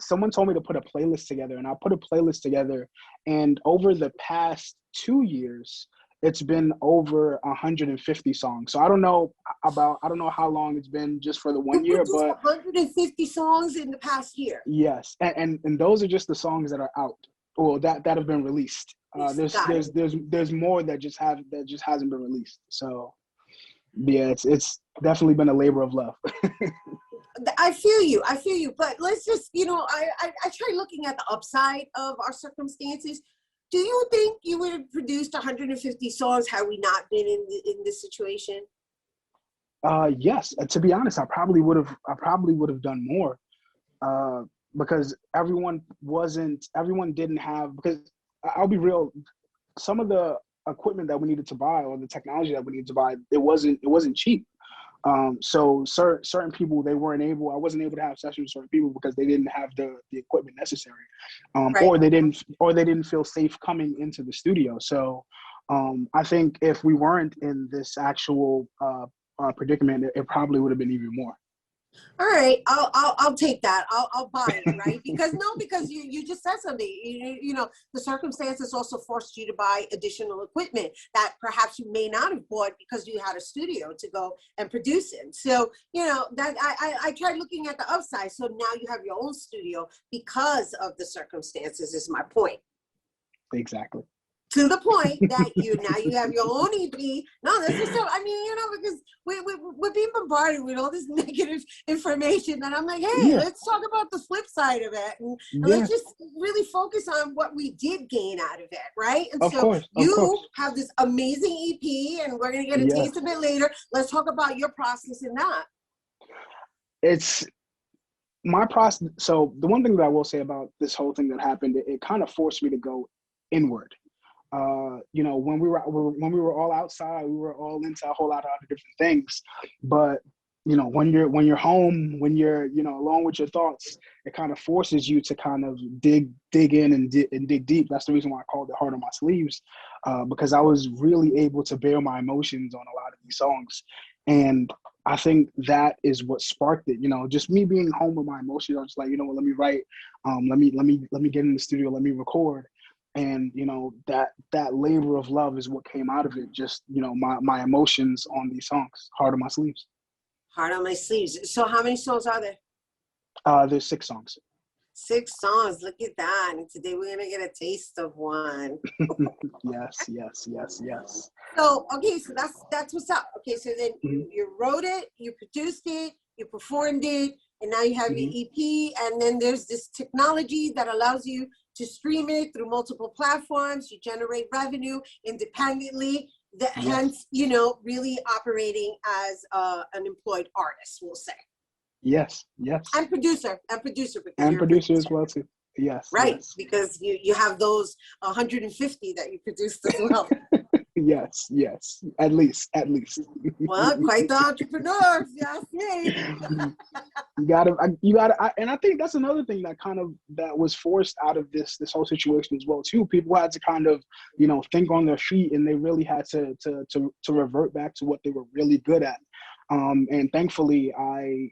Someone told me to put a playlist together, and I put a playlist together, and over the past 2 years, it's been over 150 songs. So I don't know how long it's been just for the 1 year, produced but 150 songs in the past year. yes, and those are just the songs that are out, or that have been released. There's more that just hasn't been released. So yeah, it's definitely been a labor of love. I feel you, but let's just, you know, I try looking at the upside of our circumstances. Do you think you would have produced 150 songs had we not been in this situation? Yes, to be honest, I probably would have done more, because everyone didn't have, because I'll be real, some of the equipment that we needed to buy, or the technology that we needed to buy, it wasn't cheap. So certain people, I wasn't able to have sessions with certain people because they didn't have the equipment necessary, Right. or they didn't feel safe coming into the studio. So I think if we weren't in this actual predicament, it probably would have been even more. All right, I'll take that. I'll buy it, right? Because you just said something. You know, the circumstances also forced you to buy additional equipment that perhaps you may not have bought because you had a studio to go and produce in. So, you know, that I tried looking at the upside. So now you have your own studio because of the circumstances, is my point. Exactly. To the point that you have your own EP. No, this is so, I mean, you know, because we're being bombarded with all this negative information, and I'm like, hey, let's talk about the flip side of it, and let's just really focus on what we did gain out of it, right? And of course. have this amazing EP, and we're gonna get a taste of it later. Let's talk about your process in that. It's my process. So the one thing that I will say about this whole thing that happened, it kind of forced me to go inward. You know, when we were all outside, we were all into a whole lot of other different things. But you know, when you're home, when you're, you know, alone with your thoughts, it kind of forces you to kind of dig in and dig deep. That's the reason why I called it Heart on My Sleeves, because I was really able to bear my emotions on a lot of these songs, and I think that is what sparked it. You know, just me being home with my emotions, I was just like, you know what, let me write, let me get in the studio, let me record. And, you know, that labor of love is what came out of it. Just, you know, my emotions on these songs. Heart on My Sleeves. Heart on My Sleeves. So how many songs are there? There's 6 songs. 6 songs. Look at that. And today we're going to get a taste of one. Yes. So, okay, so that's what's up. Okay, so then you wrote it, you produced it, you performed it, and now you have your EP. And then there's this technology that allows you to stream it through multiple platforms. You generate revenue independently, hence, you know, really operating as an employed artist, we'll say. Yes. And producer. And producer as well too. Yes. Right, yes. because you have those 150 that you produced as well. Yes. At least. Well, quite the entrepreneur, yes, me. You gotta, and I think that's another thing that was forced out of this whole situation as well too. People had to kind of, you know, think on their feet, and they really had to revert back to what they were really good at. And thankfully, I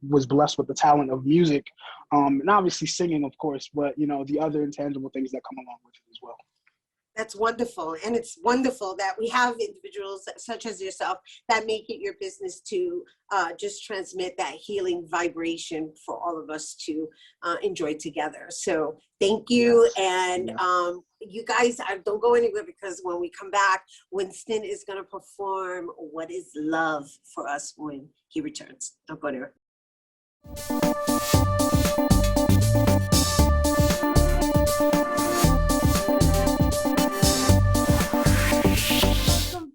was blessed with the talent of music, and obviously singing, of course, but you know, the other intangible things that come along with it as well. That's wonderful. And it's wonderful that we have individuals such as yourself that make it your business to just transmit that healing vibration for all of us to enjoy together. So thank you. And you guys, don't go anywhere, because when we come back, Winston is going to perform What is Love for us when he returns. Don't go anywhere.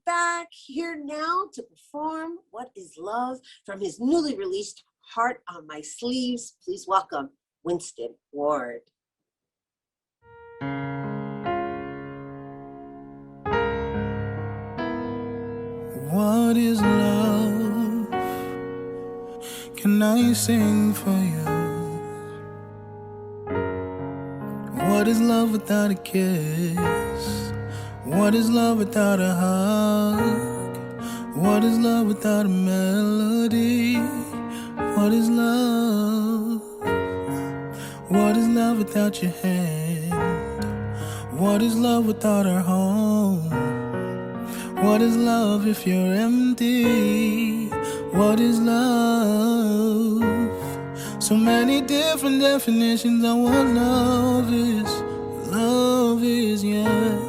Back here here now to perform What is Love from his newly released Heart on My Sleeves. Please welcome Winston Ward. What is love? Can I sing for you? What is love without a kiss? What is love without a hug? What is love without a melody? What is love? What is love without your hand? What is love without our home? What is love if you're empty? What is love? So many different definitions of what love is. Love is, yes.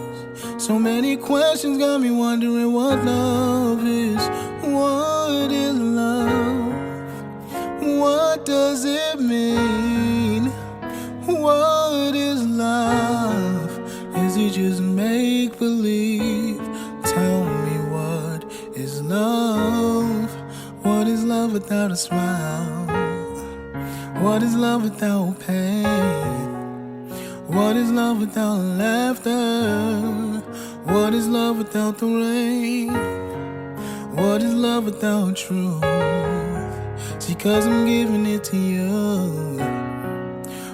So many questions got me wondering what love is. What is love? What does it mean? What is love? Is it just make-believe? Tell me, what is love? What is love without a smile? What is love without pain? What is love without laughter? What is love without the rain? What is love without truth? See, 'cause I'm giving it to you,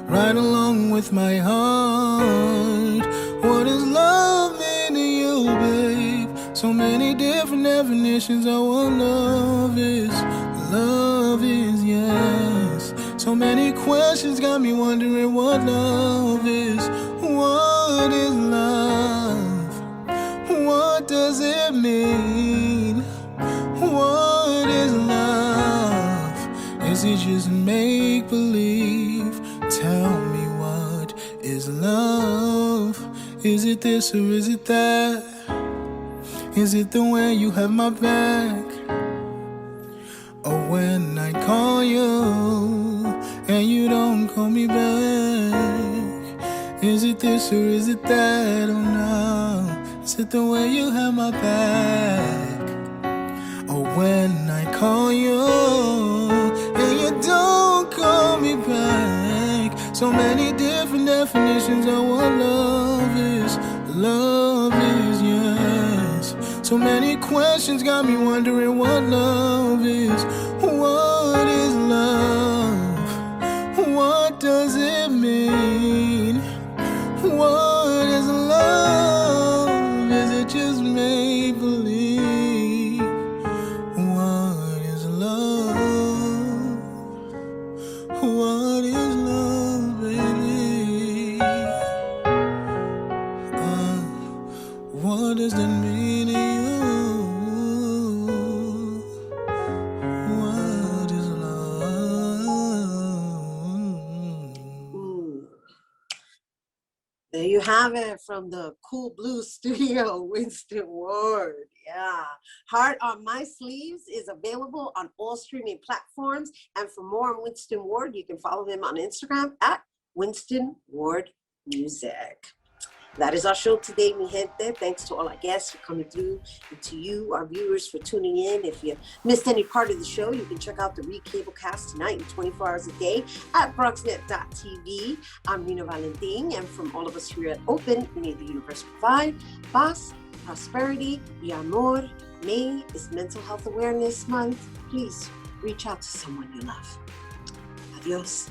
right along with my heart. What does love mean to you, babe? So many different definitions of what love is. Love is, yes. So many questions got me wondering what love is. What is love? What does it mean? What is love? Is it just make-believe? Tell me, what is love? Is it this or is it that? Is it the way you have my back? Or when I call you and you don't call me back? Is it this or is it that? Oh no, is it the way you have my back? Or when I call you and you don't call me back? So many different definitions of what love is. Love is, yes. So many questions got me wondering what love is. What is love? What does it mean? What is love? Is it just make-believe? What is love? What is love, baby? What does that mean to you? What is love? There you have it from the Cool Blue Studio, Winston Ward. Yeah. Heart on My Sleeves is available on all streaming platforms. And for more on Winston Ward, you can follow him on Instagram at Winston Ward Music. That is our show today, mi gente. Thanks to all our guests for coming through, and to you, our viewers, for tuning in. If you missed any part of the show, you can check out the Recablecast tonight and 24 hours a day at BroxNet.tv. I'm Rhina Valentin, and from all of us here at Open, may the universe provide paz, prosperity, y amor. May is Mental Health Awareness Month. Please reach out to someone you love. Adios.